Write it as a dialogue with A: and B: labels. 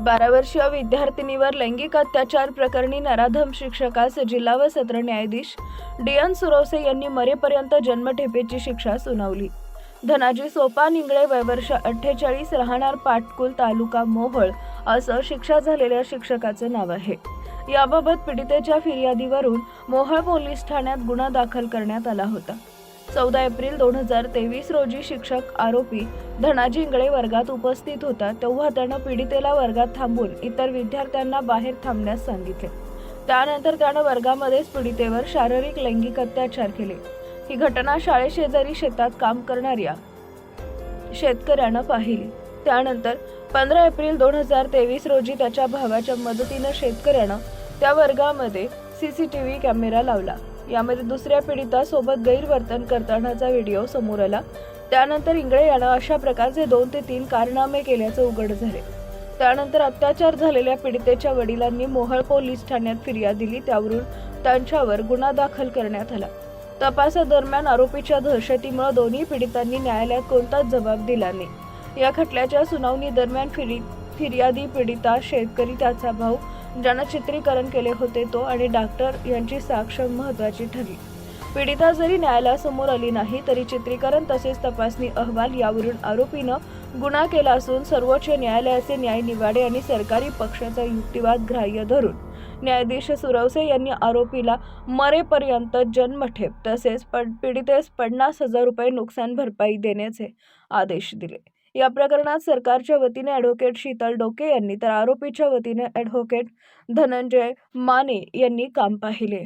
A: 12 वर्षीय विद्यार्थिनीवर लैंगिक अत्याचार प्रकरणी नराधम शिक्षकास जिल्हा व सत्र न्यायाधीश डी.एन. सुरवसे यांनी मरेपर्यंत जन्मठेपेची शिक्षा सुनावली। धनाजी सोपान इंगळे, वय वर्ष 48, राहणार पाटकुल, तालुका मोहोळ असं शिक्षा झालेल्या शिक्षकाचं नाव आहे। याबाबत पीडितेच्या फिर्यादीवरून मोहोळ पोलीस ठाण्यात गुन्हा दाखल करण्यात आला होता। 14 एप्रिल 2023 रोजी शिक्षक आरोपी धनाजी इंगळे वर्गात उपस्थित होता, तेव्हा त्यानं पीडितेला वर्गात थांबून इतर विद्यार्थ्यांना बाहेर थांबण्यास सांगितले। त्यानंतर त्यानं वर्गामध्येच पीडितेवर शारीरिक लैंगिक अत्याचार केले। ही घटना शाळेशेजारी शेतात काम करणाऱ्या शेतकऱ्यानं पाहिली। त्यानंतर 15 एप्रिल 2023 रोजी त्याच्या भावाच्या मदतीनं शेतकऱ्यानं त्या वर्गामध्ये सीसीटीव्ही कॅमेरा लावला। यामध्ये दुसऱ्या पीडितासोबत गैरवर्तन करतानाचा व्हिडिओ समोर आला। त्यानंतर इंगळे यानं अशा प्रकारचे 2 ते 3 कारनामे केल्याचं उघड झाले। त्यानंतर अत्याचार झालेल्या पीडितेच्या वडिलांनी मोहोळ पोलीस ठाण्यात फिर्याद दिली, त्यावरून त्यांच्यावर गुन्हा दाखल करण्यात आला। तपासादरम्यान आरोपीच्या दहशतीमुळे दोन्ही पीडितांनी न्यायालयात कोणताच जबाब दिला नाही। या खटल्याच्या सुनावणी दरम्यान फिर्यादी, पीडिता, शेतकरी, त्याचा भाऊ, ज्यानं चित्रीकरण केले होते तो आणि डॉक्टर यांची साक्ष महत्त्वाची ठरली। पीडिता जरी न्यायालयासमोर आली नाही तरी चित्रीकरण तसेच तपासणी अहवाल यावरून आरोपीनं गुन्हा केला असून सर्वोच्च न्यायालयाचे न्यायनिवाडे आणि सरकारी पक्षाचा युक्तिवाद ग्राह्य धरून न्यायाधीश सुरवसे यांनी आरोपीला मरेपर्यंत जन्मठेप तसेच पीडितेस 50,000 रुपये नुकसान भरपाई देण्याचे आदेश दिले। या प्रकरणात सरकारच्या वतीने ॲडव्होकेट शीतल डोके यांनी तर आरोपीच्या वतीने ॲडव्होकेट धनंजय माने यांनी काम पाहिले।